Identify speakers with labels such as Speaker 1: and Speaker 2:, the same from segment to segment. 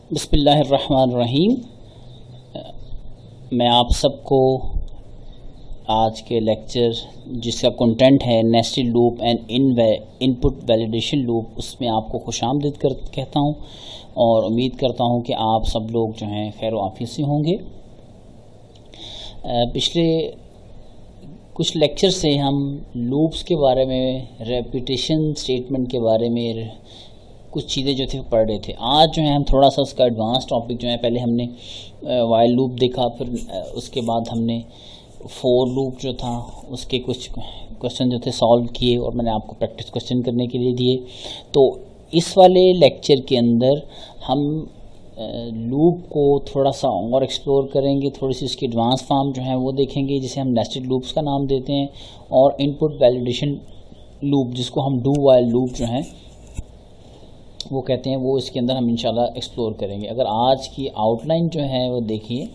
Speaker 1: बिस्मिल्लाहिर्रहमानिर्रहीम। मैं आप सबको आज के लेक्चर जिसका कंटेंट है nested loop and input validation loop, उसमें आपको खुशामदीद कहता हूं और उम्मीद करता हूं कि आप सब लोग जो हैं खैर आफियत से होंगे। पिछले कुछ लेक्चर से हम लूप्स के बारे में, रेपिटेशन स्टेटमेंट के बारे में कुछ चीज़ें जो थे पढ़ रहे थे। आज जो है हम थोड़ा सा उसका एडवांस टॉपिक जो है, पहले हमने वाइल लूप देखा, फिर उसके बाद हमने फोर लूप जो था उसके कुछ क्वेश्चन जो थे सॉल्व किए और मैंने आपको प्रैक्टिस क्वेश्चन करने के लिए दिए। तो इस वाले लेक्चर के अंदर हम लूप को थोड़ा सा और एक्सप्लोर करेंगे, थोड़ी सी उसकी एडवांस फॉर्म जो है वो देखेंगे, जिसे हम नेस्टेड लूप्स का नाम देते हैं, और इनपुट वैलिडेशन लूप जिसको हम डू वाइल लूप जो है वो कहते हैं, वो इसके अंदर हम इंशाल्लाह एक्सप्लोर करेंगे। अगर आज की आउटलाइन जो है वो देखिए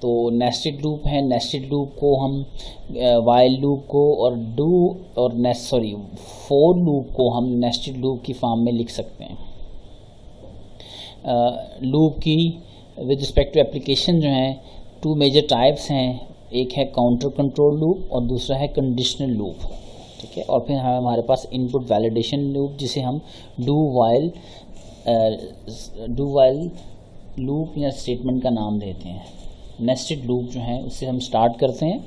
Speaker 1: तो नेस्टेड लूप है। नेस्टेड लूप को हम वाइल लूप को और फोर लूप को हम नेस्टेड लूप की फॉर्म में लिख सकते हैं। लूप की विद रिस्पेक्ट टू एप्लीकेशन जो है टू मेजर टाइप्स हैं, एक है काउंटर कंट्रोल लूप और दूसरा है कंडीशनल लूप, ठीक है। और फिर हमारे पास इनपुट वैलिडेशन लूप जिसे हम डू वाइल लूप या स्टेटमेंट का नाम देते हैं। नेस्टेड लूप जो है उससे हम स्टार्ट करते हैं।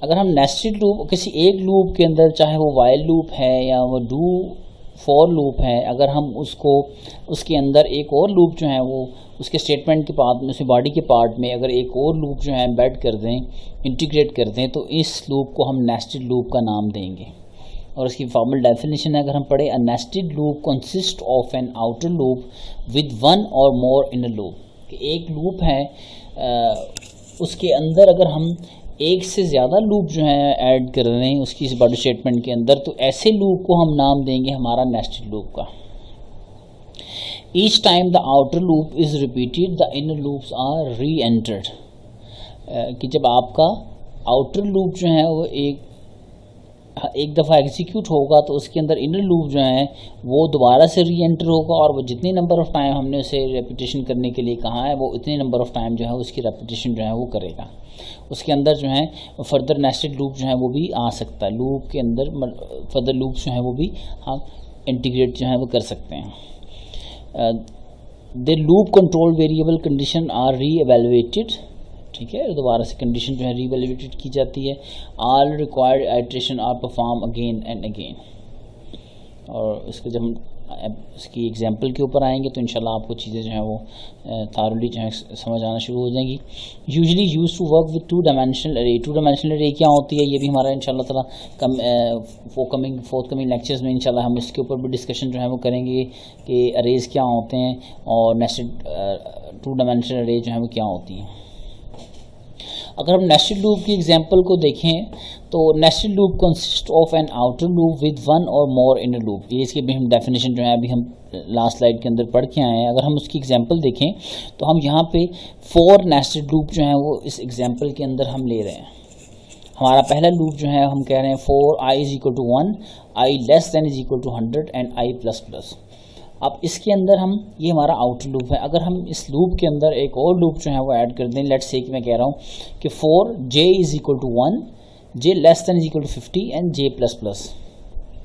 Speaker 1: अगर हम नेस्टेड लूप किसी एक लूप के अंदर, चाहे वो वाइल लूप है या वो डू फॉर लूप है, अगर हम उसके अंदर एक और लूप जो है वो उसके स्टेटमेंट के पार्ट में, उसी बॉडी के पार्ट में अगर एक और लूप जो है एम्बेड कर दें, इंटीग्रेट कर दें, तो इस लूप को हम नेस्टेड लूप का नाम देंगे। और इसकी फॉर्मल डेफिनेशन है, अगर हम पढ़े, a nested loop consist of an outer loop with one or more inner loop. एक लूप है, उसके अंदर अगर हम एक से ज़्यादा लूप जो है ऐड कर रहे हैं उसकी इस बॉडी स्टेटमेंट के अंदर, तो ऐसे लूप को हम नाम देंगे हमारा नेस्टेड लूप का। Each time the outer loop is repeated the inner loops are reentered. कि जब आपका आउटर लूप जो है वो एक दफ़ा एग्जीक्यूट होगा तो उसके अंदर इनर लूप जो है वो दोबारा से री एंटर होगा, और वो जितने नंबर ऑफ़ टाइम हमने उसे रेपिटेशन करने के लिए कहा है वो इतने नंबर ऑफ़ टाइम जो है उसकी रेपिटेशन जो है वो करेगा। उसके अंदर जो है फर्दर नेस्टेड लूप जो है वो भी आ सकता है। लूप के अंदर फर्दर लूप जो है वो भी हम इंटीग्रेट जो है वो कर सकते हैं। The loop control variable condition are reevaluated, ठीक है, दोबारा से कंडीशन जो है रीवैल्यूएटेड की जाती है। All required iteration are perform again and again. और इसको जब हम इसकी एग्जांपल के ऊपर आएंगे तो इंशाल्लाह आपको चीज़ें जो हैं वो थारोली जो है समझ आना शुरू हो जाएंगी। Usually use to work with two dimensional array. Two dimensional array क्या होती है, ये भी हमारा इंशाल्लाह ताला फोर्थ कमिंग लेक्चर्स में इंशाल्लाह हम इसके ऊपर भी डिस्कशन जो है वो करेंगे कि अरेज क्या होते हैं और नेस्टेड टू डायमेंशनल अरे जो है वो क्या होती हैं। अगर हम नेस्टेड लूप की एग्जांपल को देखें तो nested loop consist of an outer loop with one or more inner loop. ये इसकी भी हम डेफिनेशन जो है अभी हम लास्ट स्लाइड के अंदर पढ़ के आए हैं। अगर हम उसकी एग्जांपल देखें तो हम यहाँ पे फोर नेस्टेड लूप जो हैं वो इस एग्जांपल के अंदर हम ले रहे हैं। हमारा पहला लूप जो है हम कह रहे हैं for i is equal to 1, i less than is equal to 100 and i plus plus. अब इसके अंदर हम, ये हमारा आउटर लूप है, अगर हम इस लूप के अंदर एक और लूप जो है वो ऐड कर दें, लेट्स से कि मैं कह रहा हूँ कि 4 j is equal to 1, j less than is equal to 50 and j plus plus,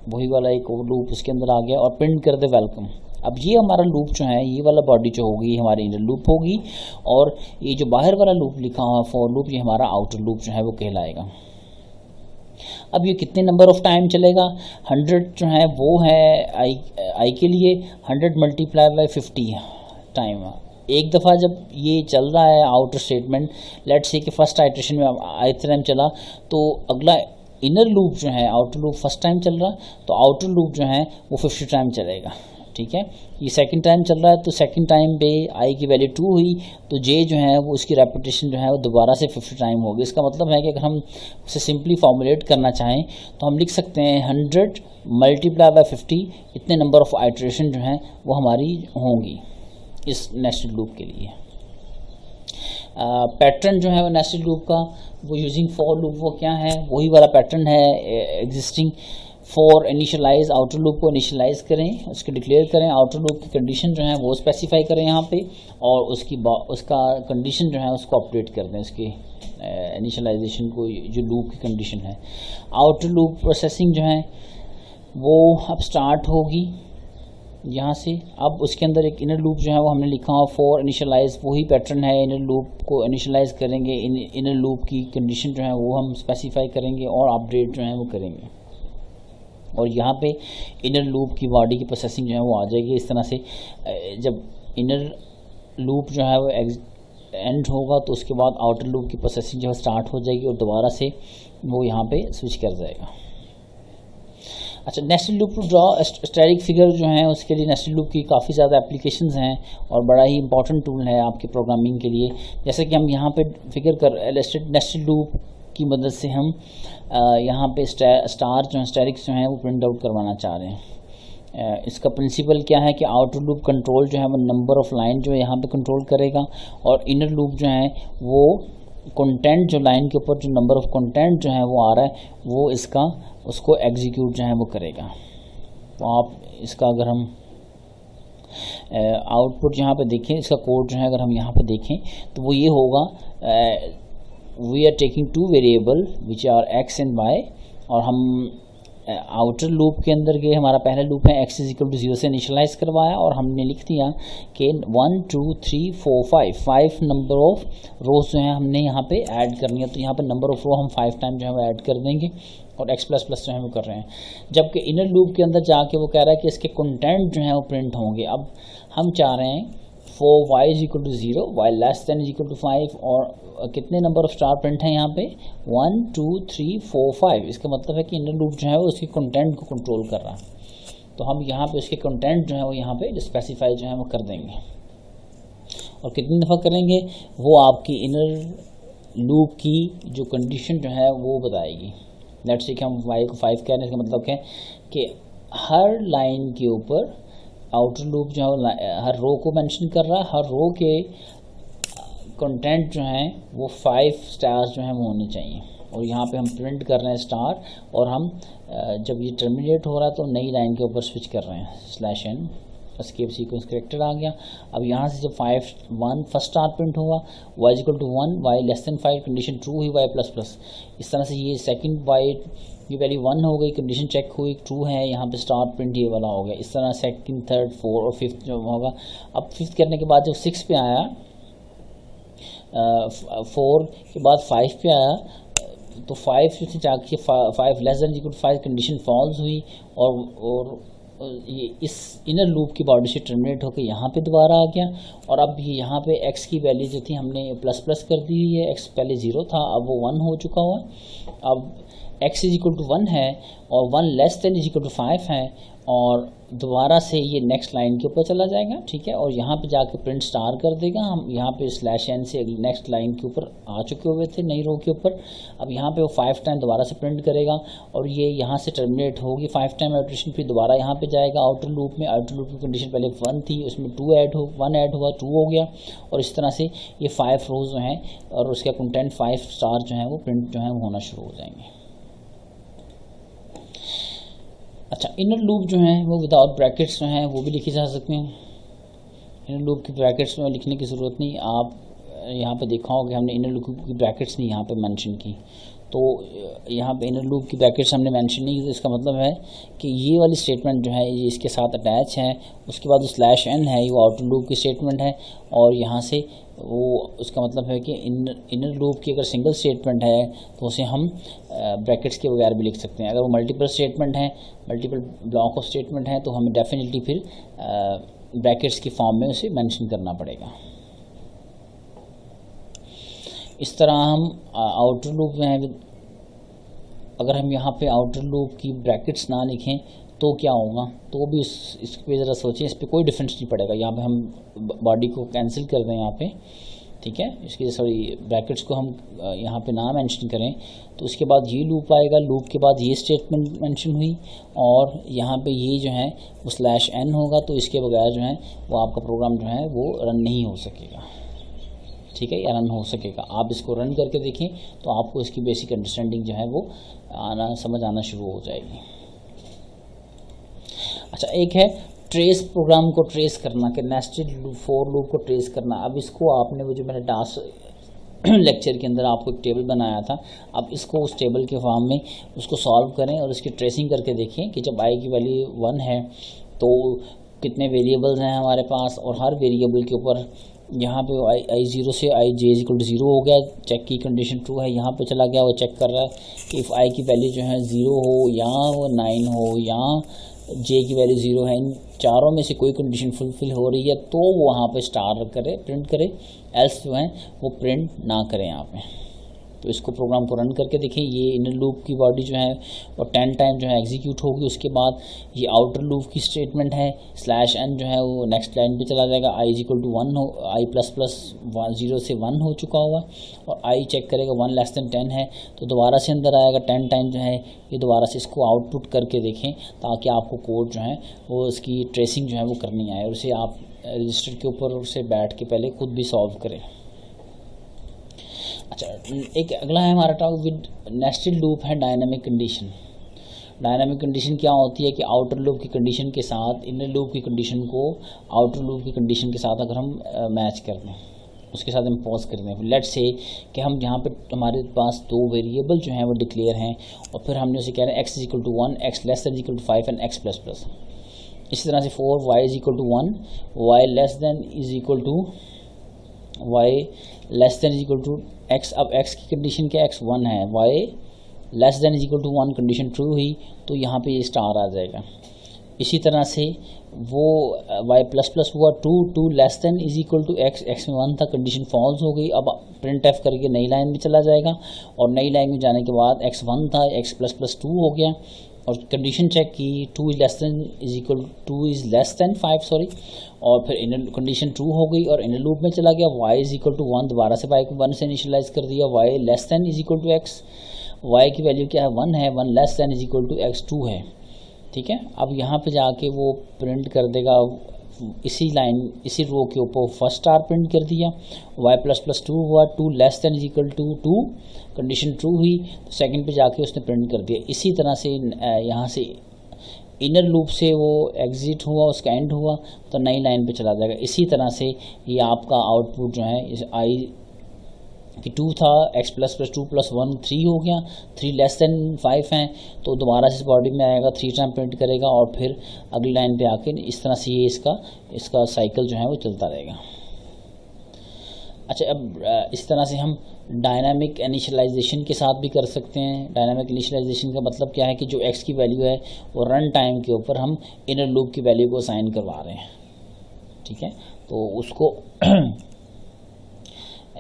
Speaker 1: वही वाला एक और लूप इसके अंदर आ गया और प्रिंट कर दे वेलकम। अब ये हमारा लूप जो है, ये वाला बॉडी जो होगी हमारी इनर लूप होगी, और ये जो बाहर वाला लूप लिखा हुआ फॉर लूप, ये हमारा आउटर लूप जो है वो कहलाएगा। अब ये कितने नंबर ऑफ़ टाइम चलेगा, 100 जो है वो है आई के लिए, 100 मल्टीप्लाई बाई 50 टाइम। एक दफ़ा जब ये चल रहा है आउटर स्टेटमेंट, लेट्स से कि फर्स्ट आइट्रेशन में आई टाइम चला, तो अगला इनर लूप जो है, आउटर लूप फर्स्ट टाइम चल रहा तो आउटर लूप जो है वो 50 टाइम चलेगा, ठीक है। ये सेकंड टाइम चल रहा है तो सेकंड टाइम पे आई की वैल्यू 2 हुई तो जे जो है वो उसकी रेपिटेशन जो है वो दोबारा से 50 टाइम होगी। इसका मतलब है कि अगर हम उसे सिंपली फॉर्मुलेट करना चाहें तो हम लिख सकते हैं 100 मल्टीप्लाई बाय 50, इतने नंबर ऑफ़ आइट्रेशन जो हैं वो हमारी होंगी इस नेस्टेड लूप के लिए। पैटर्न जो है वो नेस्टेड लूप का, वो यूजिंग फॉर लूप वो क्या है, वही वाला पैटर्न है existing for initialise outer loop को इनिशियलाइज करें, उसके डिक्लेयर करें, आउटर लूप की कंडीशन जो है वो स्पेसिफाई करें यहाँ पे, और उसका कंडीशन जो है उसको अपडेट कर दें, उसकी इनिशियलाइजेशन को, जो लूप की कंडीशन है। आउटर लूप प्रोसेसिंग जो है वो अब स्टार्ट होगी यहाँ से। अब उसके अंदर एक इनर लूप जो है वो हमने लिखा हुआ फॉर इनिशियलाइज, वही पैटर्न है, इनर लूप को इनिशियलाइज करेंगे, इनर लूप की कंडीशन जो है वो हम स्पेसिफाई करेंगे और अपडेट जो है वो करेंगे, और यहाँ पे इनर लूप की बॉडी की प्रोसेसिंग जो है वो आ जाएगी। इस तरह से जब इनर लूप जो है वो एंड होगा तो उसके बाद आउटर लूप की प्रोसेसिंग जो है स्टार्ट हो जाएगी और दोबारा से वो यहाँ पे स्विच कर जाएगा। अच्छा, nested loop to draw static figure जो है उसके लिए नेस्टेड लूप की काफ़ी ज़्यादा एप्लीकेशंस हैं और बड़ा ही इंपॉर्टेंट टूल है आपके प्रोग्रामिंग के लिए। जैसे कि हम यहाँ पे फिगर नेस्टेड लूप की मदद से हम यहाँ पे स्टार जो है स्टैटिक्स जो है वो प्रिंट आउट करवाना चाह रहे हैं। इसका प्रिंसिपल क्या है कि आउटर लूप कंट्रोल जो है वो नंबर ऑफ़ लाइन जो है यहाँ पे कंट्रोल करेगा, और इनर लूप जो है वो कंटेंट जो लाइन के ऊपर जो नंबर ऑफ़ कंटेंट जो है वो आ रहा है वो उसको एग्जीक्यूट जो है वो करेगा। तो आप इसका अगर हम आउटपुट यहाँ पे देखें, इसका कोड जो है अगर हम यहाँ पे देखें तो वो ये होगा, we are taking two variable which are x and y, और हम आउटर लूप के अंदर के हमारा पहला लूप है x इज इक्वल टू 0 से इनिशियलाइज करवाया, और हमने लिख दिया कि 1 2 3 4 5 नंबर ऑफ रोज जो है हमने यहाँ पे ऐड करनी है। तो यहाँ पे नंबर ऑफ रो हम 5 टाइम जो है वो ऐड कर देंगे, और x प्लस प्लस जो है वो कर रहे हैं। जबकि इनर लूप के अंदर जाके वो कह रहा है कि इसके कंटेंट जो है वो प्रिंट होंगे। अब हम चाह रहे हैं for y is equal to 0, y less than is equal to 5, और कितने नंबर ऑफ स्टार प्रिंट हैं यहाँ पे 1 2 3 4 5। इसका मतलब है कि इनर लूप जो है वो उसके कंटेंट को कंट्रोल कर रहा है। तो हम यहाँ पे उसके कंटेंट जो है वो यहाँ पे स्पेसिफाई जो है वो कर देंगे, और कितनी दफ़ा करेंगे वो आपकी इनर लूप की जो कंडीशन जो है वो बताएगी। लेट्स से कि हम y को 5 कह रहे हैं, इसका मतलब क्या है कि हर लाइन के ऊपर आउटर लूप जो है हर रो को मेंशन कर रहा है, हर रो के कंटेंट जो हैं वो 5 स्टार्स जो हैं वो होने चाहिए, और यहाँ पे हम प्रिंट कर रहे हैं स्टार, और हम जब ये टर्मिनेट हो रहा है तो नई लाइन के ऊपर स्विच कर रहे हैं /n, एस्केप सीक्वेंस करेक्टर आ गया। अब यहाँ से जब 5 1 फर्स्ट स्टार प्रिंट हुआ, y is equal to 1, y less than 5 condition true हुई, y प्लस प्लस, इस तरह से ये सेकंड y ये पहली 1 हो गई, कंडीशन चेक हुई ट्रू है, यहाँ पे स्टार प्रिंट ये वाला हो गया। इस तरह सेकंड थर्ड 4 और 5th जो होगा। अब 5th करने के बाद जब 6 पे आया, 4 के बाद 5 पे आया, तो 5 से जाके 5 less than equal to 5 condition false हुई, और ये इस इनर लूप की बॉडी से टर्मिनेट होकर यहाँ पे दोबारा आ गया। और अब ये यहाँ पे x की वैल्यू जो थी हमने प्लस प्लस कर दी हुई है, x पहले 0 था अब वो 1 हो चुका हुआ। अब x इज इक्वल टू 1 है और 1 less than is equal to 5 है, और दोबारा से ये नेक्स्ट लाइन के ऊपर चला जाएगा, ठीक है, और यहाँ पे जाके प्रिंट स्टार कर देगा। हम यहाँ पे /n से नेक्स्ट लाइन के ऊपर आ चुके हुए थे नई रो के ऊपर। अब यहाँ पे वो 5 टाइम दोबारा से प्रिंट करेगा, और ये यहाँ से टर्मिनेट होगी 5 टाइम इटरेशन, फिर दोबारा यहाँ पे जाएगा आउटर लूप में। आउटर लूप की कंडीशन पहले 1 थी, उसमें 1 ऐड हुआ 2 हो गया, और इस तरह से ये 5 रोज जो हैं और उसका कंटेंट 5 स्टार जो है वो प्रिंट जो है वो होना शुरू हो जाएंगे। अच्छा, इनर लूप जो है वो विदाउट ब्रैकेट्स जो हैं वो भी लिखी जा सकते हैं। इनर लूप की ब्रैकेट्स में लिखने की ज़रूरत नहीं, आप यहाँ पे देखा होगा कि हमने इनर लूप की ब्रैकेट्स नहीं यहाँ पे मेंशन की, तो यहाँ पे इनर लूप की ब्रैकेट्स हमने मेंशन नहीं की, तो इसका मतलब है कि ये वाली स्टेटमेंट जो है ये इसके साथ अटैच है। उसके बाद /n है, ये आउटर लूप की स्टेटमेंट है, और यहाँ से वो उसका मतलब है कि इनर लूप की अगर सिंगल स्टेटमेंट है तो उसे हम ब्रैकेट्स के बगैर भी लिख सकते हैं। अगर वो मल्टीपल स्टेटमेंट है, मल्टीपल ब्लॉक ऑफ स्टेटमेंट है, तो हमें डेफिनेटली फिर ब्रैकेट्स की फॉर्म में उसे मेंशन करना पड़ेगा। इस तरह हम आउटर लूप में अगर हम यहाँ पे आउटर लूप की ब्रैकेट्स ना लिखें तो क्या होगा, तो भी इस पे ज़रा सोचें, इस पे कोई डिफरेंस नहीं पड़ेगा। यहाँ पे हम बॉडी को कैंसिल कर दें यहाँ पे, ठीक है, इसकी सॉरी ब्रैकेट्स को हम यहाँ पे ना मेंशन करें, तो उसके बाद ये लूप आएगा, लूप के बाद ये स्टेटमेंट मेंशन हुई, और यहाँ पे ये जो है वो /n होगा, तो इसके बगैर जो है वो आपका प्रोग्राम जो है वो रन नहीं हो सकेगा, ठीक है, या रन हो सकेगा। आप इसको रन करके देखें तो आपको इसकी बेसिक अंडरस्टैंडिंग जो है वो समझ आना शुरू हो जाएगी। अच्छा, एक है ट्रेस, प्रोग्राम को ट्रेस करना, कि नेस्टेड फॉर लूप को ट्रेस करना। अब इसको आपने वो जो मैंने टास्क लेक्चर के अंदर आपको एक टेबल बनाया था, अब इसको उस टेबल के फॉर्म में उसको सॉल्व करें और इसकी ट्रेसिंग करके देखें कि जब आई की वैल्यू 1 है तो कितने वेरिएबल्स हैं हमारे पास, और हर वेरिएबल के ऊपर यहाँ पे आई 0 से आई जे इज इक्वल टू 0 हो गया, चेक की कंडीशन ट्रू है, यहाँ पे चला गया, वो चेक कर रहा है कि इफ़ आई की वैल्यू जो है 0 हो या वो 9 हो या जे की वैल्यू 0 है, इन चारों में से कोई कंडीशन फुलफिल हो रही है तो वो वहाँ पे स्टार करे, प्रिंट करे, एल्स जो है वो प्रिंट ना करें यहाँ पे। तो इसको प्रोग्राम को रन करके देखें, ये इनर लूप की बॉडी जो है वो 10 टाइम जो है एग्जीक्यूट होगी। उसके बाद ये आउटर लूप की स्टेटमेंट है, /n जो है वो नेक्स्ट लाइन पे चला जाएगा, आई इज इक्वल टू 1 हो, आई प्लस प्लस 0 से 1 हो चुका हुआ, और आई चेक करेगा 1 लेस देन 10 है तो दोबारा से अंदर आएगा, 10 टाइम जो है ये दोबारा से इसको आउटपुट करके देखें ताकि आपको कोड जो है वो इसकी ट्रेसिंग जो है वो करनी आए, और उसे आप रजिस्टर के ऊपर से बैठ के पहले खुद भी सॉल्व करें। अच्छा, एक अगला है हमारा टॉपिक विद नेस्टेड लूप है डायनामिक कंडीशन। डायनामिक कंडीशन क्या होती है कि आउटर लूप की कंडीशन के साथ इनर लूप की कंडीशन को आउटर लूप की कंडीशन के साथ अगर हम मैच कर दें, उसके साथ हम पॉज कर दें, लेट्स से कि हम यहाँ पे हमारे पास 2 वेरिएबल जो हैं वो डिक्लेयर हैं और फिर हमने उसे कह रहे हैं x is equal to 1, x less than equal to 5 and x plus plus. इसी तरह से 4 y is equal to 1, y less than is equal to y less than is equal to x। अब x की condition क्या, x 1 है, y less than is equal to 1 condition true हुई तो यहाँ पे ये स्टार आ जाएगा। इसी तरह से वो y प्लस प्लस हुआ 2 less than is equal to x, x में 1 था, कंडीशन फॉल्स हो गई। अब प्रिंट एफ करके नई लाइन में चला जाएगा और नई लाइन में जाने के बाद x 1 था, x प्लस प्लस 2 हो गया और कंडीशन चेक की 2 is less than is equal 2 is less than 5 sorry, और फिर इनर कंडीशन ट्रू हो गई और इनर लूप में चला गया, y इज इक्वल टू 1, दोबारा से y को 1 से इनिशियलाइज कर दिया, y less than is equal to x, y की वैल्यू क्या है 1 है, 1 less than is equal to x 2 है, ठीक है। अब यहाँ पे जाके वो प्रिंट कर देगा, इसी लाइन इसी रो के ऊपर फर्स्ट स्टार प्रिंट कर दिया, y प्लस प्लस 2 हुआ, 2 less than is equal to 2, condition true हुई तो सेकंड पे जाके उसने प्रिंट कर दिया। इसी तरह से यहाँ से इनर लूप से वो एग्जिट हुआ, उसका एंड हुआ तो नई लाइन पे चला जाएगा। इसी तरह से ये आपका आउटपुट जो है इस आई कि 2 था, x प्लस प्लस 2 प्लस 1 3 हो गया, 3 लेस देन 5 हैं तो दोबारा से इस बॉडी में आएगा, 3 टाइम प्रिंट करेगा और फिर अगली लाइन पे आके इस तरह से ये इसका साइकिल जो है वो चलता रहेगा। अच्छा, अब इस तरह से हम डायनामिक इनिशियलाइजेशन के साथ भी कर सकते हैं। डायनामिक इनिशियलाइजेशन का मतलब क्या है कि जो x की वैल्यू है वो रन टाइम के ऊपर हम इनर लूप की वैल्यू को असाइन करवा रहे हैं, ठीक है। तो उसको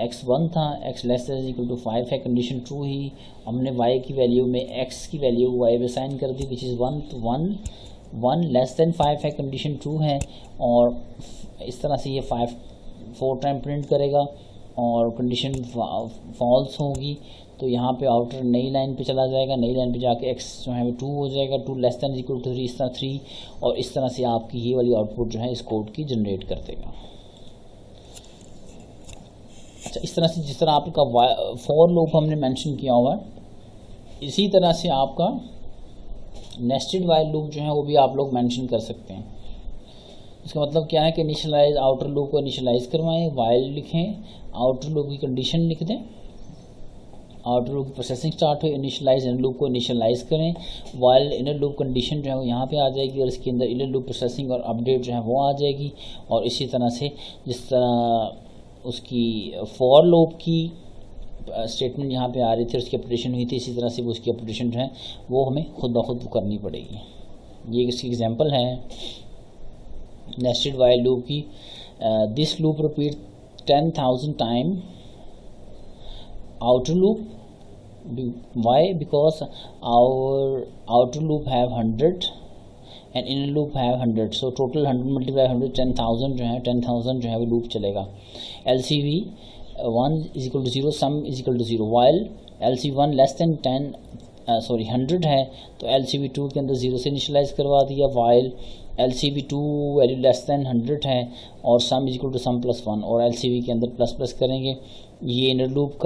Speaker 1: x1 था, x less than equal to 5 है, कंडीशन ट्रू ही, हमने y की वैल्यू में x की वैल्यू y पे साइन कर दी विच इज़ 1, तो 1 लेस देन 5 है, कंडीशन ट्रू है और इस तरह से ये 4 टाइम प्रिंट करेगा और कंडीशन फॉल्स होगी तो यहाँ पे आउटर नई लाइन पे चला जाएगा, नई लाइन पे जाके x जो है वो 2 हो जाएगा, 2 लेस देन इक्वल टू 3, इस तरह 3 और इस तरह से आपकी ये वाली आउटपुट जो है इस कोड की जनरेट कर देगा। अच्छा, इस तरह से जिस तरह आपका फॉर लूप हमने मेंशन किया हुआ है, इसी तरह से आपका नेस्टेड वाइल लूप जो है वो भी आप लोग मेंशन कर सकते हैं। इसका मतलब क्या है कि इनिशियलाइज आउटर लूप को इनिशियलाइज करवाएं, वाइल लिखें, आउटर लूप की कंडीशन लिख दें, आउटर लूप की प्रोसेसिंग स्टार्ट हो, इनिशियलाइज इनर लूप को इनिशियलाइज करें, वाइल इनर लूप कंडीशन जो है वो यहाँ पे आ जाएगी और इसके अंदर इनर लूप प्रोसेसिंग और अपडेट जो है वो आ जाएगी। और इसी तरह से जिस तरह उसकी फॉर लूप की स्टेटमेंट यहाँ पे आ रही थी, उसकी अपडेशन हुई थी, इसी तरह से वो उसकी अपडेशन जो है वो हमें खुद ब खुद करनी पड़ेगी। ये इसकी एग्जांपल है नेस्टेड वाइल लूप की। This loop repeat 10,000 time outer loop. Why? Because our outer loop have 100 and inner loop have 100, so total 100 multiply 100 10,000 जो है 10,000 जो है वो लूप चलेगा। LCV 1 is equal to 0, sum is equal to 0, while LCV1 less than 100 है तो LCV2 के अंदर 0 से इनिशियलाइज करवा दिया, while LCV2 value less than 100 है और sum is equal to sum plus 1 और LCV के अंदर प्लस प्लस करेंगे। ये इनर लूप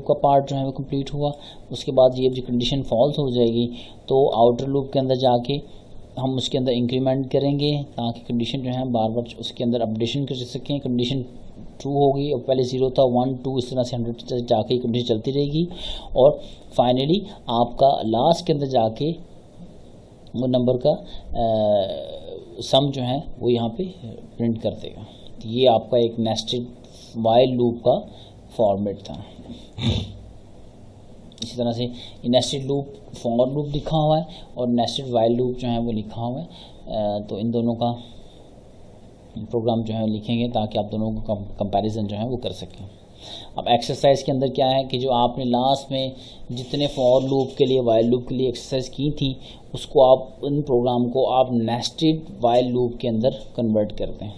Speaker 1: का पार्ट जो है वो कंप्लीट हुआ। उसके बाद ये जो कंडीशन फॉल्स हो जाएगी तो आउटर लूप के अंदर जाके हम उसके अंदर इंक्रीमेंट करेंगे ताकि कंडीशन जो है बार बार उसके अंदर अपडेशन कर सकें। कंडीशन ट्रू होगी और पहले 0 था 1 2 इस तरह से 100 तक जाके कंडीशन चलती रहेगी और फाइनली आपका लास्ट के अंदर जाके वो नंबर का सम जो है वो यहाँ पे प्रिंट कर देगा। तो ये आपका एक नेस्टेड वाइल लूप का फॉर्मेट था। इसी तरह से नेस्टेड लूप फॉर लूप लिखा हुआ है और नेस्टेड वाइल लूप जो है वो लिखा हुआ है। तो इन दोनों का प्रोग्राम जो है लिखेंगे ताकि आप दोनों को कंपैरिजन जो है वो कर सकें। अब एक्सरसाइज के अंदर क्या है कि जो आपने लास्ट में जितने फॉर लूप के लिए वाइल लूप के लिए एक्सरसाइज की थी उसको आप इन प्रोग्राम को आप नेस्टेड वाइल लूप के अंदर कन्वर्ट कर दें।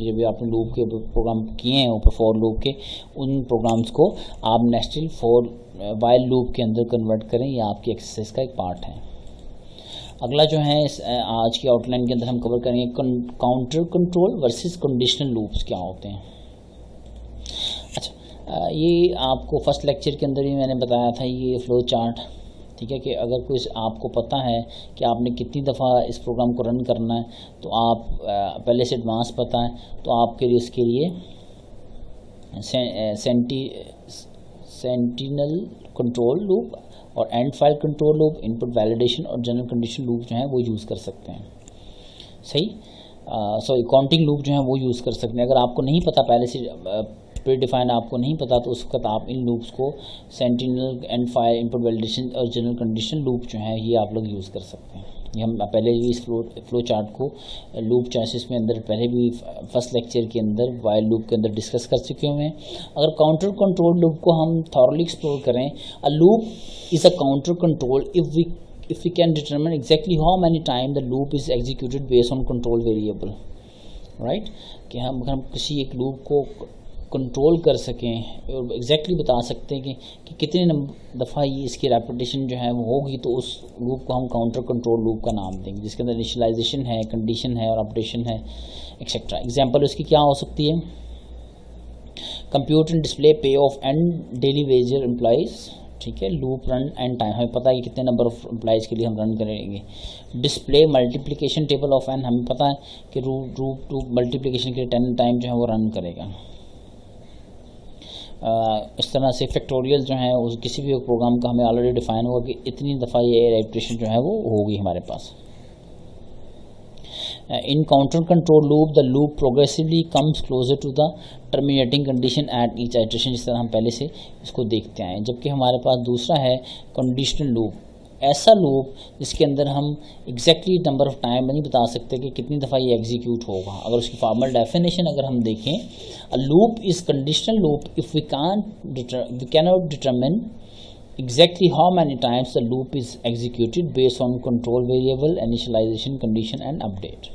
Speaker 1: जो भी आपने लूप के प्रोग्राम किए हैं ऊपर फॉर लूप के उन प्रोग्राम्स को आप नेस्टेड फॉर वाइल लूप के अंदर कन्वर्ट करें। यह आपकी एक्सरसाइज का एक पार्ट है। अगला जो है इस आज की आउटलाइन के अंदर हम कवर करेंगे counter control versus conditional loops क्या होते हैं। अच्छा, ये आपको फर्स्ट लेक्चर के अंदर ही मैंने बताया था ये फ्लो चार्ट, ठीक है, कि अगर कोई आपको पता है कि आपने कितनी दफ़ा इस प्रोग्राम को रन करना है तो आप पहले से एडवांस पता है तो आपके लिए इसके लिए सेंटिनल कंट्रोल लूप और and file control loop, input validation और जनरल कंडीशन लूप जो है वो यूज़ कर सकते हैं। सही, सॉरी काउंटिंग लूप जो है वो यूज़ कर सकते हैं। अगर आपको नहीं पता पहले से प्री डिफाइन आपको नहीं पता तो उस वक्त आप इन लूप्स को sentinel and file input validation और जनरल कंडीशन लूप जो है ये आप लोग यूज़ कर सकते हैं। ये हम पहले भी इस फ्लो चार्ट को लूप चॉइसेस में अंदर पहले भी फर्स्ट लेक्चर के अंदर वाइल लूप के अंदर डिस्कस कर चुके हुए हैं। अगर काउंटर कंट्रोल लूप को हम थॉरली एक्सप्लोर करें, अ loop is a counter control if we can determine exactly how many time the loop is executed based on control variable, right? कि हम अगर हम किसी एक लूप को कंट्रोल कर सकें और एग्जैक्टली बता सकते हैं कि कितने दफ़ा ये इसकी रेपिटेशन जो है वो होगी तो उस लूप को हम काउंटर कंट्रोल लूप का नाम देंगे, जिसके अंदर इनिशियलाइजेशन है, कंडीशन है और अपडेशन है एक्सेट्रा। एग्जांपल उसकी क्या हो सकती है? कंप्यूट एंड डिस्प्ले पे of and daily Vaser employees, ठीक है, लूप रन एंड टाइम, हमें पता है कि कितने नंबर ऑफ एम्प्लॉइज़ के लिए हम रन करेंगे। Display multiplication table of n, हमें पता है कि रूट टू मल्टीप्लिकेशन के लिए 10 टाइम जो है वो रन करेगा। इस तरह से फैक्टोरियल जो है उस किसी भी प्रोग्राम का हमें ऑलरेडी डिफाइन होगा कि इतनी दफ़ा ये रेपिटेशन जो है वो होगी हमारे पास। In counter control loop the loop progressively comes closer to the terminating condition at each iteration, जिस तरह हम पहले से इसको देखते आए। जबकि हमारे पास दूसरा है कंडीशनल लूप, ऐसा लूप जिसके अंदर हम एग्जैक्टली नंबर ऑफ टाइम नहीं बता सकते कि कितनी दफ़ा ये एग्जीक्यूट होगा। अगर उसकी फॉर्मल डेफिनेशन अगर हम देखें, a loop is conditional loop if we cannot determine exactly how many times the loop is executed based on control variable, initialization, condition and update.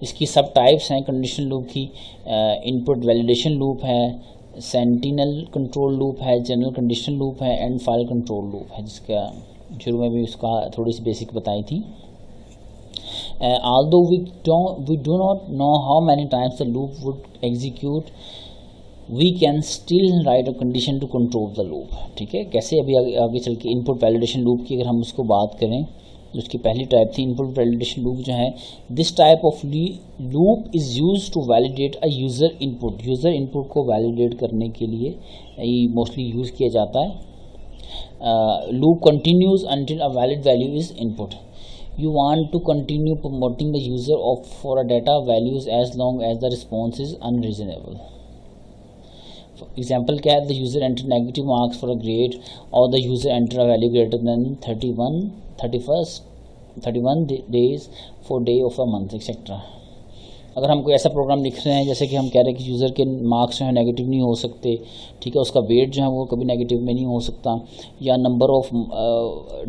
Speaker 1: इसकी सब टाइप्स हैं कंडीशनल लूप की। इनपुट वैलिडेशन लूप है, sentinel control loop है, general condition loop है, and file control loop है, जिसका शुरू में भी उसका थोड़ी सी बेसिक बताई थी। although we do not know how many times the loop would execute, we can still write a condition to control the loop, ठीक है। कैसे? अभी आगे चल के इनपुट वैलिडेशन लूप की अगर हम उसको बात करें तो उसकी पहली टाइप थी इनपुट वैलिडेशन लूप जो है, this type of loop is use to validate a user input, user input को वैलिडेट करने के लिए ये मोस्टली यूज़ किया जाता है। Loop continues until a valid value is input, you want to continue promoting the user of for a data values as long as the response is unreasonable. Example क्या है? The user enter negative marks for a grade or the user enter a value greater than 31 days for day of a month etcetera. अगर हम कोई ऐसा programme लिख रहे हैं जैसे कि हम कह रहे हैं कि यूज़र के मार्क्स जो है नेगेटिव नहीं हो सकते, ठीक है, उसका वेट जो है वो कभी नेगेटिव में नहीं हो सकता, या नंबर ऑफ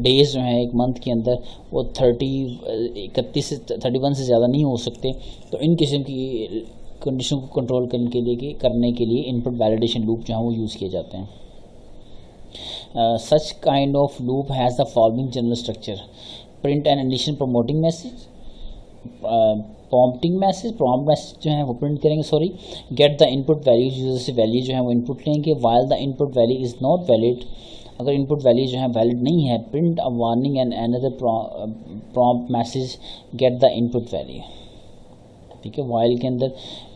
Speaker 1: डेज़ जो हैं एक मंथ के अंदर वो 31 से 31 से ज़्यादा नहीं हो सकते, तो इन किस्म की कंडीशन को कंट्रोल करने के लिए इनपुट वैलिडेशन लूप जो है वो यूज़ किए जाते हैं। Such kind of loop has the following general structure: print and addition promoting message, prompting message, prompt message जो है वो प्रिंट करेंगे, sorry, get the input value, user से वैल्यू जो है वो इनपुट लेंगे, while the input value is not valid अगर इनपुट वैल्यू जो है वैलिड नहीं है, print a warning and another prompt message get the input value. ठीक है, वाइल के अंदर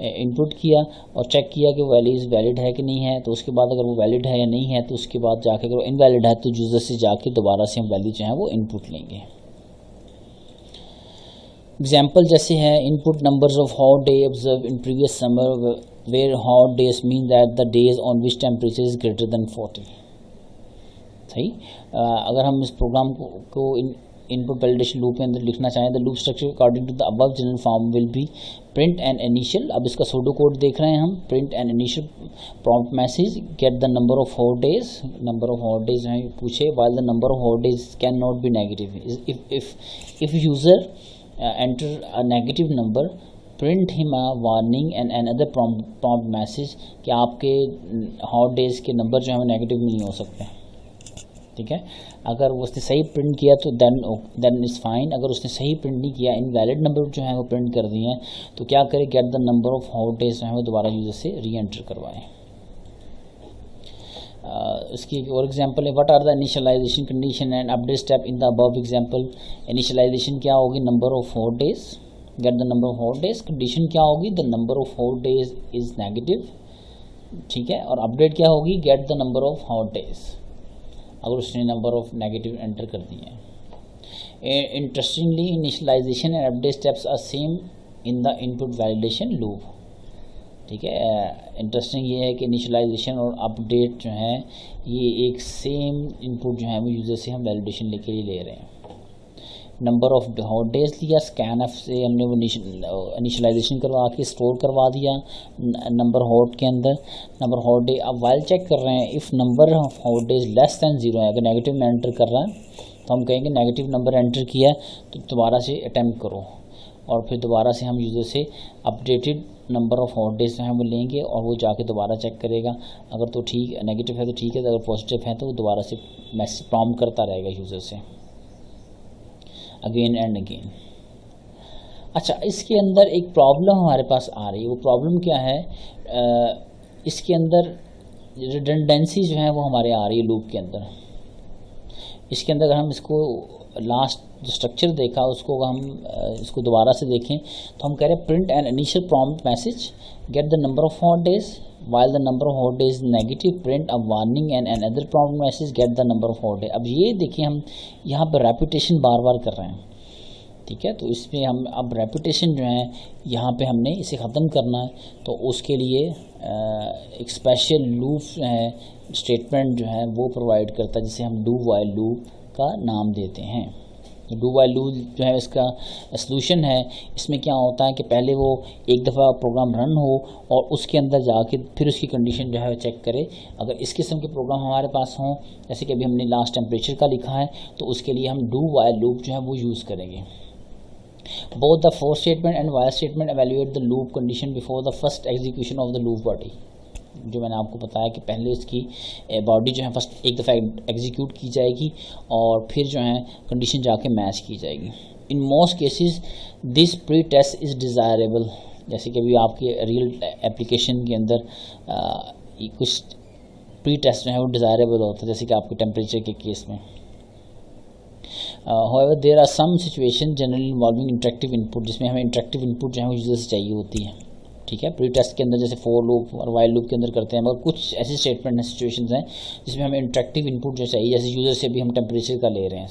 Speaker 1: इनपुट किया और चेक किया कि वैल्यूज वैलिड है कि नहीं है, तो उसके बाद अगर वो वैलिड है या नहीं है तो उसके बाद जाके अगर वो इनवैलिड है तो यूज़र से जाके दोबारा से हम वैल्यू जो है वो इनपुट लेंगे। एग्जाम्पल जैसे है input numbers of hot day observe in previous summer wear hot days mean that the days on which temperature is greater than 40। सही, अगर हम इस प्रोग्राम को इनपुट वैलिडेशन लूप के अंदर लिखना चाहें, the loop structure according to the above general form will be print and initial. अब इसका सूडो कोड देख रहे हैं हम, print and initial prompt message get the number of hot days, number of hot days हैं पूछे, while the number of hot days can not be negative. If user enter a negative number print him a warning and another prompt message कि आपके hot days के number जो है वो negative नहीं हो सकते। ठीक है, अगर वो उसने सही प्रिंट किया तो देन इज़ फाइन। अगर उसने सही प्रिंट नहीं किया, इनवैलिड नंबर जो है वो प्रिंट कर दिए हैं, तो क्या करें, gate the number of hot days जो है वो दोबारा यूज़र से री एंटर करवाएं। इसकी एक और एग्जांपल है, what are the initialisation condition and update step in the above example. Initialisation क्या होगी, number of hot days, get the number of hot days. Condition क्या होगी, the number of hot days is negative. ठीक है, और update क्या होगी, get the number of hot days, अगर उसने नंबर ऑफ नेगेटिव एंटर कर दिए हैं। Interestingly initialisation and update steps are same in the input validation loop. ठीक है, इंटरेस्टिंग ये है कि इनिशियलाइजेशन और अपडेट जो है ये एक सेम इनपुट जो है वो यूज़र से हम वैलिडेशन लेके ले रहे हैं। नंबर ऑफ हॉट डेज लिया, स्कैन एफ से हमने वो इनिशियलाइजेशन करवा के स्टोर करवा दिया नंबर हॉट के अंदर, नंबर हॉट डे। अब वाइल चेक कर रहे हैं, if number of hot days less than 0 है, अगर नेगेटिव में एंटर कर रहा है तो हम कहेंगे नेगेटिव नंबर एंटर किया है तो दोबारा से अटैम्प्ट करो, और फिर दोबारा से हम यूज़र से updated number of hot days जो है वो लेंगे और वो जाके दोबारा चेक करेगा। अगर तो ठीक नेगेटिव है तो ठीक है, अगर पॉजिटिव है तो वो दोबारा से मैसेज प्रॉम्प्ट करता रहेगा यूज़र से अगेन एंड अगेन। अच्छा, इसके अंदर एक प्रॉब्लम हमारे पास आ रही है, वो प्रॉब्लम क्या है, इसके अंदर रिडंडेंसी जो है वो हमारे आ रही है लूप के अंदर। इसके अंदर अगर हम इसको लास्ट जो स्ट्रक्चर देखा उसको हम इसको दोबारा से देखें तो हम कह रहे हैं print an initial prompt message get the number of hot days while the number of hot days negative print a warning and another prompt message get the number of hot day। अब ये देखिए हम यहाँ पर repetition बार बार कर रहे हैं। ठीक है, तो इसमें हम अब रेपिटेशन जो है यहाँ पे हमने इसे ख़त्म करना है, तो उसके लिए एक स्पेशल लूप है स्टेटमेंट जो है वो प्रोवाइड करता है जिसे हम डू वाइल लूप का नाम देते हैं। डू वाइल लूप जो है इसका सलूशन है, इसमें क्या होता है कि पहले वो एक दफ़ा प्रोग्राम रन हो और उसके अंदर जाके फिर उसकी कंडीशन जो है चेक करे। अगर इस किस्म के प्रोग्राम हमारे पास हों, जैसे कि अभी हमने लास्ट टेम्परेचर का लिखा है, तो उसके लिए हम डू वाइल लूप जो है वो यूज़ करेंगे। Both the four statement and while statement evaluate the loop condition before the first execution of the loop body. जो मैंने आपको बताया कि पहले इसकी बॉडी जो है फर्स्ट एक दफ़ा एग्जीक्यूट की जाएगी और फिर जो है कंडीशन जाके मैच की जाएगी। In most cases this pre test is desirable. जैसे कि अभी आपकी रियल एप्लीकेशन के अंदर कुछ प्री टेस्ट जो है वो डिज़ायरेबल होता है, जैसे कि आपके टेम्परेचर के केस में। however there are some situation generally involving interactive input, जिसमें हमें इंटरेक्टिव इनपुट जो है वो यूज़र से चाहिए होती है। ठीक है, प्री टेस्ट के अंदर जैसे फोर लूप और वाइल लूप के अंदर करते हैं, मगर कुछ ऐसे स्टेटमेंट हैं, सिचुएशंस हैं जिसमें हमें इंटरेक्टिव इनपुट जो चाहिए, जैसे यूज़र से भी हम टेम्परेचर का ले रहे हैं।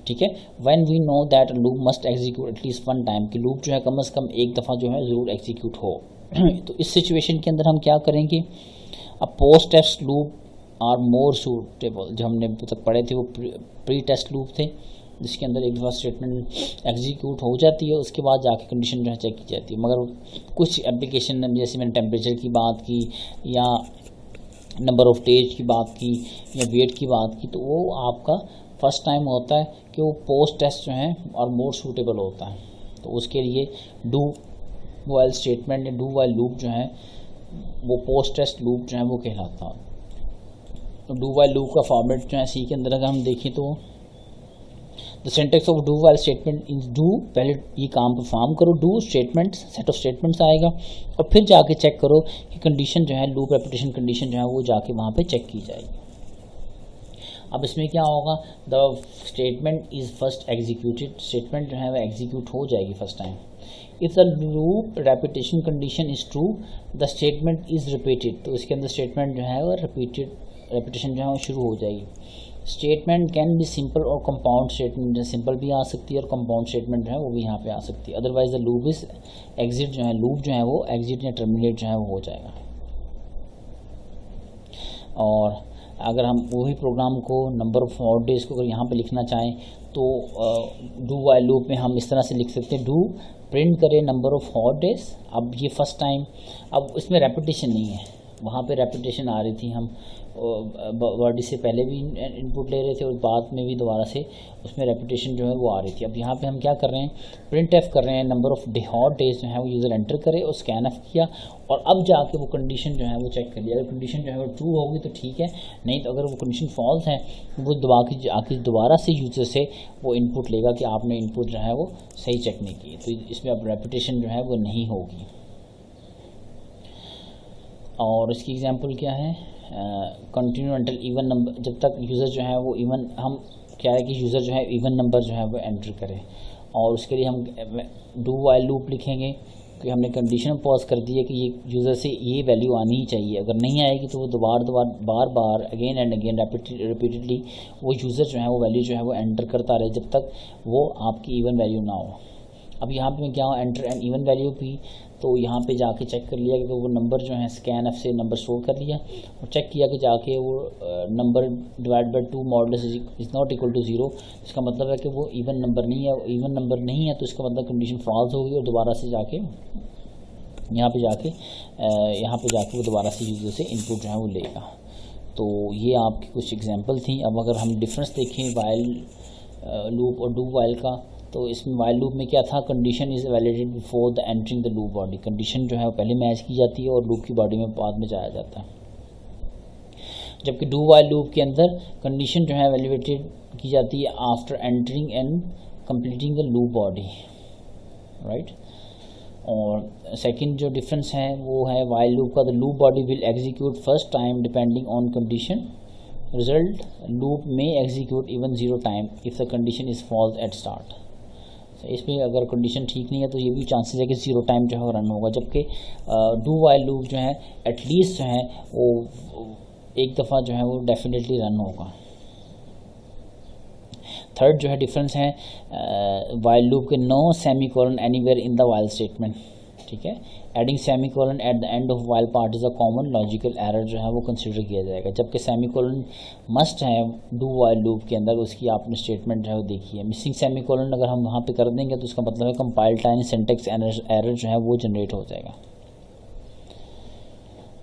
Speaker 1: ठीक है, when we know that loop must execute at least one time, कि लूप जो है कम से कम एक दफ़ा जो है ज़रूर एग्जीक्यूट हो। तो इस सिचुएशन के अंदर हम क्या करेंगे, अब post test loop are more suitable. जो हमने अभी तक पढ़े थे वो प्री टेस्ट लूप थे, जिसके अंदर एक दफ़ा स्टेटमेंट एग्जीक्यूट हो जाती है, उसके बाद जाके कंडीशन जो है चेक की जाती है। मगर कुछ एप्लीकेशन में जैसे मैंने टेम्परेचर की बात की या नंबर ऑफ डेज की बात की या वेट की बात की, तो वो आपका फर्स्ट टाइम होता है कि वो पोस्ट टेस्ट जो है और मोर सूटेबल होता है। तो उसके लिए डू वाइल स्टेटमेंट या डू वाइल लूप जो है वो पोस्ट टेस्ट लूप जो है वो कहलाता है। तो डू वाइल लूप का फॉर्मेट जो है सी के अंदर अगर हम देखें तो the syntax of do while statement is do, पहले ये काम परफॉर्म करो, do statement set of statements आएगा और फिर जाके चेक करो कि कंडीशन जो है लूप रेपिटेशन कंडीशन जो है वो जाके वहाँ पे चेक की जाएगी। अब इसमें क्या होगा, the statement is first executed, statement जो है वो एग्जीक्यूट हो जाएगी first time. If the loop repetition condition is true the statement is repeated, तो इसके अंदर स्टेटमेंट जो है वो रेपिटेशन जो है वो शुरू हो जाएगी। स्टेटमेंट कैन बी सिंपल और कंपाउंड स्टेटमेंट, सिंपल भी आ सकती है और कंपाउंड स्टेटमेंट जो है वो भी यहाँ पे आ सकती है। Otherwise the loop is exit जो है, लूप जो है वो एग्जिट या टर्मिनेट जो है वो हो जाएगा। और अगर हम वही प्रोग्राम को नंबर ऑफ हॉट डेज़ को अगर यहाँ पे लिखना चाहें तो डू वाइल लूप में हम इस तरह से लिख सकते हैं, डू प्रिंट करें नंबर ऑफ हॉट डेज़। अब ये फर्स्ट टाइम, अब इसमें रेपिटेशन नहीं है, वहाँ पे रेपिटेशन आ रही थी, हम बॉडी से पहले भी इनपुट ले रहे थे और बाद में भी दोबारा से उसमें रेपिटेशन जो है वो आ रही थी। अब यहाँ पे हम क्या कर रहे हैं, प्रिंट एफ कर रहे हैं, नंबर ऑफ हॉट डेज जो है वो यूज़र एंटर करे और स्कैन एफ किया और अब जाके वो कंडीशन जो है वो चेक कर लिया। अगर कंडीशन जो है वो ट्रू होगी तो ठीक है, नहीं तो अगर वो कंडीशन फॉल्स है वो आके दोबारा से यूज़र से वो इनपुट लेगा कि आपने इनपुट जो है वो सही चेक नहीं की, तो इसमें अब रेपिटेशन जो है वो नहीं होगी। और इसकी एग्जांपल क्या है, कंटिन्यू अंटिल इवन नंबर, जब तक यूज़र जो है वो इवन, हम क्या है कि यूज़र जो है इवन नंबर जो है वो एंटर करे, और उसके लिए हम डू वाइल लूप लिखेंगे कि हमने कंडीशन पॉज कर दी है कि ये यूज़र से ये वैल्यू आनी ही चाहिए, अगर नहीं आएगी तो वो बार बार अगेन एंड अगेन रिपीटेडली वो यूज़र जो है वो वैल्यू जो है वो एंटर करता रहे जब तक वो आपकी इवन वैल्यू ना हो। अब यहाँ पे मैं क्या हूँ, एंटर एंड इवन वैल्यू भी, तो यहाँ पे जाके चेक कर लिया कि वो नंबर जो है स्कैन एफ से नंबर स्टोर कर लिया और चेक किया कि जाके वो number divide by 2 modulus is not equal to 0, इसका मतलब है कि वो इवन नंबर नहीं है, इवन नंबर नहीं है तो इसका मतलब कंडीशन फॉल्स होगी और दोबारा से जाके यहाँ पे जाके वो दोबारा से यूज़र से इनपुट जो है वो लेगा। तो ये आपकी कुछ एग्जांपल थी। अब अगर हम डिफरेंस देखें वाइल लूप और डू वाइल का, तो इसमें वाइल लूप में क्या था, condition is validated before the entering the loop body, condition जो है वो पहले मैच की जाती है और लूप की बॉडी में बाद में जाया जाता है। जबकि डू वाइल लूप के अंदर कंडीशन जो है वैलिडेटेड की जाती है after entering and completing the loop body, right. और सेकंड जो डिफरेंस है वो है वाइल लूप का, the loop body will execute first time depending on condition, result loop में execute even 0 time if the condition is false at start. इसमें अगर condition ठीक नहीं है तो ये भी चांसेस है कि 0 टाइम जो है रन होगा, जबकि डू वाइल लूप जो है एटलीस्ट जो है वो एक दफ़ा जो है वो डेफिनेटली रन होगा। थर्ड जो है डिफरेंस है वाइल लूप के, no semicolon anywhere in the while statement, ठीक है। Adding semicolon at the end of while part is a common logical error जो है वो कंसिडर किया जाएगा, जबकि सेमीकोलन मस्ट है डू वाइल लूप के अंदर, उसकी आपने स्टेटमेंट जो है वो देखी है। मिसिंग सेमीकोलन अगर हम वहाँ पे कर देंगे तो उसका मतलब है कंपाइल टाइम सिंटैक्स एरर जो है वो जनरेट हो जाएगा।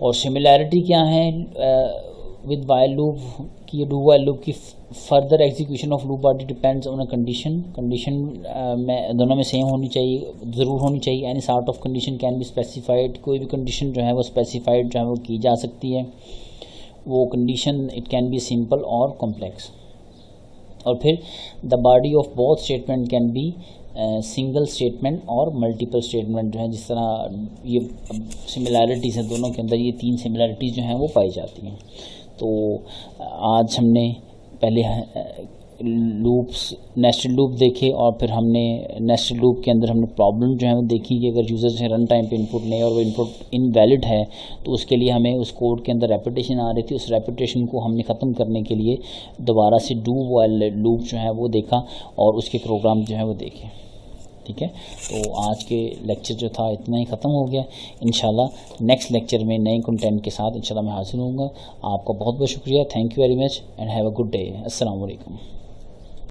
Speaker 1: और सिमिलैरिटी क्या है विद वाइल लूप की, डू वाइल लूप की, further execution of loop body depends on a condition में दोनों में सेम होनी चाहिए, ज़रूर होनी चाहिए। Any sort of condition can be specified, कोई भी कंडीशन जो है वो स्पेसिफाइड जो है वो की जा सकती है। वो condition it can be simple और कॉम्प्लेक्स। और फिर the body of both statement can be single statement और मल्टीपल स्टेटमेंट जो है, जिस तरह ये सिमिलैरिटीज़ हैं दोनों के अंदर, ये 3 सिमिलैरिटीज़ जो हैं वो पाई जाती हैं। तो आज हमने पहले लूप्स नेस्टेड लूप देखे और फिर हमने नेस्टेड लूप के अंदर हमने प्रॉब्लम जो है वो देखी कि अगर यूज़र से रन टाइम पे इनपुट नहीं और वो इनपुट इनवैलिड है तो उसके लिए हमें उस कोड के अंदर रेपिटेशन आ रही थी, उस रेपिटेशन को हमने ख़त्म करने के लिए दोबारा से डू वाइल लूप जो है वो देखा और उसके प्रोग्राम जो है वो देखे, ठीक है। तो आज के लेक्चर जो था इतना ही ख़त्म हो गया। इंशाल्लाह नेक्स्ट लेक्चर में नए कंटेंट के साथ इंशाल्लाह मैं हाजिर होऊंगा। आपका बहुत बहुत शुक्रिया, thank you very much and have a good day. अस्सलाम वालेकुम।